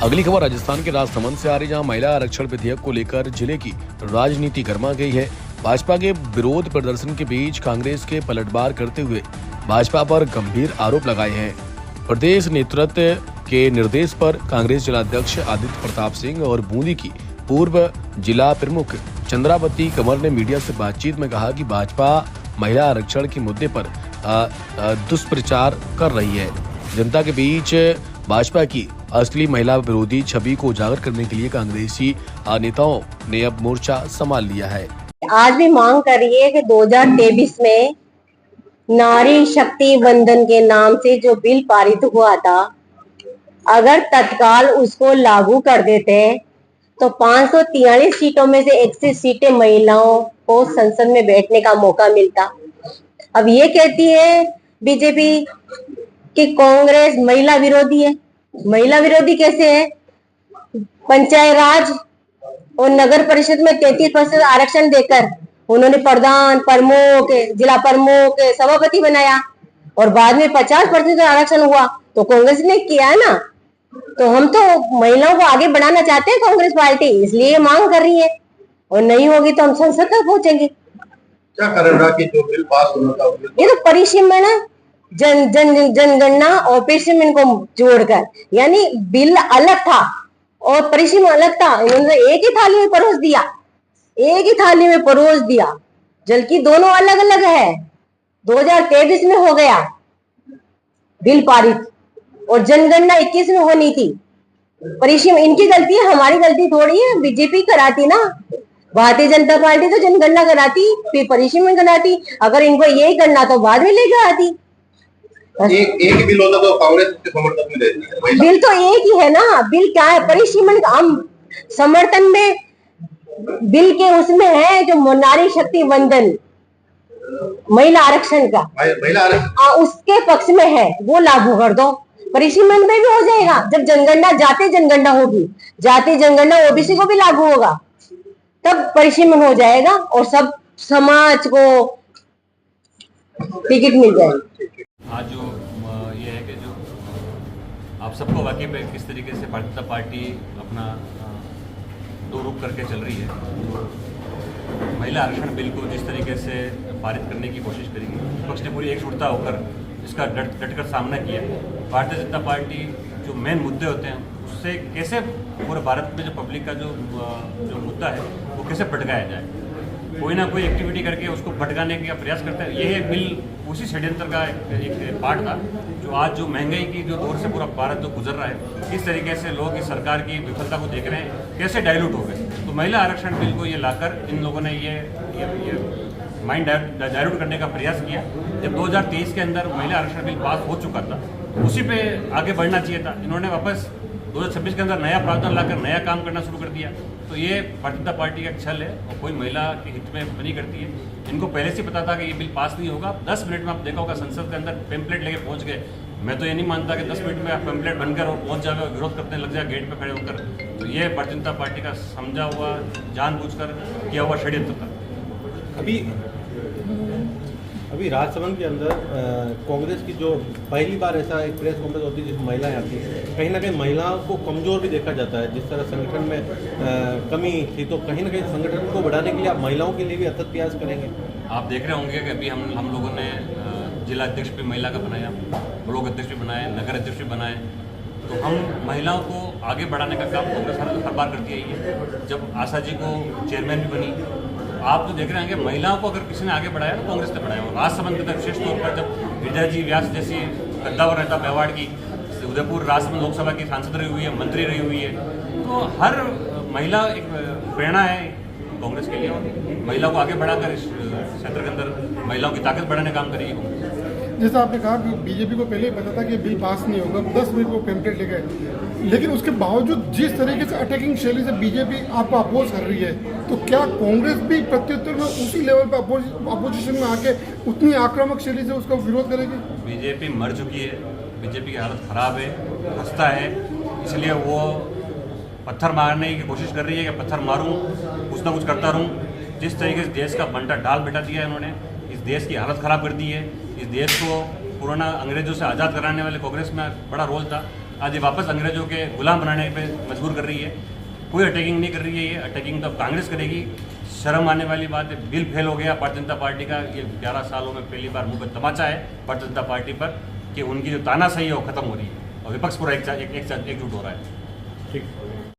अगली खबर राजस्थान के राजसमंद से आ रही, जहां महिला आरक्षण विधेयक को लेकर जिले की राजनीति गर्मा गई है। भाजपा के विरोध प्रदर्शन के बीच कांग्रेस के पलटवार करते हुए भाजपा पर गंभीर आरोप लगाए हैं। प्रदेश नेतृत्व के निर्देश पर कांग्रेस जिलाध्यक्ष आदित्य प्रताप सिंह और बूंदी की पूर्व जिला प्रमुख चंद्रावती कंवर ने मीडिया से बातचीत में कहा कि भाजपा महिला आरक्षण के मुद्दे पर दुष्प्रचार कर रही है। जनता के बीच भाजपा की असली महिला विरोधी छवि को उजागर करने के लिए कांग्रेसी नेताओं ने अब मोर्चा संभाल लिया है। आज भी मांग कर रही है कि 2023 में नारी शक्ति वंदन के नाम से जो बिल पारित हुआ था, अगर तत्काल उसको लागू कर देते तो 543 सीटों में से 1 सीटें महिलाओं को संसद में बैठने का मौका मिलता। अब ये कहती है बीजेपी कि कांग्रेस महिला विरोधी है। महिला विरोधी कैसे है? पंचायत राज और नगर परिषद में 33% आरक्षण देकर उन्होंने प्रधान, प्रमुख, जिला प्रमुख, सभापति बनाया और बाद में 50% आरक्षण हुआ तो कांग्रेस ने किया है ना। तो हम तो महिलाओं को आगे बढ़ाना चाहते हैं कांग्रेस पार्टी, इसलिए मांग कर रही है और नहीं होगी तो हम संसद तक पहुंचेंगे। क्या कारण रहा कि जो बिल पास होना था ये तो परिसीमन है, जनगणना और परिसीमन को जोड़कर, यानी बिल अलग था और परिसीमन अलग था। इन्होंने एक ही थाली में परोस दिया, एक ही थाली में परोस दिया, जबकि दोनों अलग अलग है। 2023 में हो गया बिल पारित और जनगणना 21 में होनी थी। परिसीमन इनकी गलती है, हमारी गलती थोड़ी है। बीजेपी कराती ना, भारतीय जनता पार्टी तो जनगणना कराती, फिर परिसीमन कराती। अगर इनको यही करना तो बाद में लेकर आती। एक बिल होता तो कांग्रेस के समर्थन में रहती है। बिल तो एक ही है ना। बिल क्या है? परिसीमन हम समर्थन में बिल के उसमें है जो नारी शक्ति वंदन महिला आरक्षण का, महिला आरक्षण उसके पक्ष में है, वो लागू कर दो। परिसीमन में भी हो जाएगा। जब जनगणना जाति जनगणना होगी, जाति जनगणना ओबीसी को भी लागू होगा, तब परिसीमन हो जाएगा और सब समाज को टिकट मिल जाएगी। आज जो ये है कि जो आप सबको वाकिफ है किस तरीके से भारतीय जनता पार्टी अपना दो रूप करके चल रही है। महिला आरक्षण बिल को जिस तरीके से पारित करने की कोशिश करेगी, विपक्ष ने पूरी एकजुटता होकर इसका डटकर सामना किया। भारतीय जनता पार्टी जो मेन मुद्दे होते हैं उससे कैसे पूरे भारत में जो पब्लिक का जो मुद्दा है वो कैसे भटकाया जाए, कोई ना कोई एक्टिविटी करके उसको भटकाने का प्रयास करता है। यह बिल उसी षड्यंत्र का एक पार्ट था जो आज जो महंगाई की जो दौर से पूरा भारत जो गुजर रहा है, किस तरीके से लोग इस सरकार की विफलता को देख रहे हैं, कैसे डाइल्यूट हो गए। तो महिला आरक्षण बिल को ये लाकर इन लोगों ने ये माइंड डाइल्यूट करने का प्रयास किया। जब 2023 के अंदर महिला आरक्षण बिल पास हो चुका था, उसी पे आगे बढ़ना चाहिए था। इन्होंने वापस 2026 के अंदर नया प्रावधान लाकर नया काम करना शुरू कर दिया। तो ये भारतीय जनता पार्टी का छल है और कोई महिला के हित में नहीं करती है। इनको पहले से पता था कि ये बिल पास नहीं होगा। 10 मिनट में आप देखा होगा संसद के अंदर पेम्पलेट लेके पहुंच गए। मैं तो ये नहीं मानता कि 10 मिनट में आप पेम्पलेट बनकर और पहुंच जाओगे और विरोध करने लग जाए गेट पे खड़े होकर। तो ये भारतीय जनता पार्टी का समझा हुआ, जानबूझकर किया हुआ षड्यंत्र था। अभी राजसमंद के अंदर कांग्रेस की जो पहली बार ऐसा एक प्रेस कॉन्फ्रेंस होती है जिसमें महिलाएं आती हैं, कहीं ना कहीं महिलाओं को कमज़ोर भी देखा जाता है। जिस तरह संगठन में कमी थी, तो कहीं ना कहीं संगठन को बढ़ाने के लिए आप महिलाओं के लिए भी अथक प्रयास करेंगे। आप देख रहे होंगे कि अभी हम लोगों ने जिला अध्यक्ष भी महिला का बनाया, ब्लॉक अध्यक्ष भी बनाए, नगर अध्यक्ष भी बनाए। तो हम महिलाओं को आगे बढ़ाने का काम कांग्रेस हर बार करती है। जब आशा जी को चेयरमैन भी बनी, आप तो देख रहे हैं कि महिलाओं को अगर किसी ने आगे बढ़ाया तो कांग्रेस ने बढ़ाया। और राजसमंद के अंदर विशेष तौर पर जब गिरिजा जी व्यास जैसी कद्दावर नेता मेवाड़ की उदयपुर राजसमंद लोकसभा की सांसद रही हुई है, मंत्री रही हुई है, तो हर महिला एक प्रेरणा है कांग्रेस के लिए। और महिलाओं को आगे बढ़ाकर इस क्षेत्र के अंदर महिलाओं की ताकत बढ़ाने का काम करेगी कांग्रेस। जैसा आपने कहा कि बीजेपी को पहले ही पता था कि बिल पास नहीं होगा, 10 मिनट वो पेम्पलेट ले गए, लेकिन उसके बावजूद जिस तरीके से अटैकिंग शैली से बीजेपी आपको अपोज कर रही है, तो क्या कांग्रेस भी प्रत्युत्तर में उसी लेवल पर अपोजिशन में आके उतनी आक्रामक शैली से उसका विरोध करेगी? बीजेपी मर चुकी है, बीजेपी की हालत खराब है, खस्ता है, इसलिए वो पत्थर मारने की कोशिश कर रही है कि पत्थर मारूं, कुछ ना कुछ करता रहूं। जिस तरीके से देश का बंटा डाल बिठा दिया है इन्होंने, इस देश की हालत ख़राब कर दी है। इस देश को पुराना अंग्रेजों से आज़ाद कराने वाले कांग्रेस में बड़ा रोल था। आज ये वापस अंग्रेजों के गुलाम बनाने पे मजबूर कर रही है। कोई अटैकिंग नहीं कर रही है, ये अटैकिंग तो कांग्रेस करेगी। शर्म आने वाली बात है, बिल फेल हो गया भारतीय जनता पार्टी का। ये 11 सालों में पहली बार मुंह पे तमाचा है भारतीय जनता पार्टी पर कि उनकी जो तानाशाही है वो खत्म हो रही है और विपक्ष पूरा एकजुट हो रहा है। ठीक।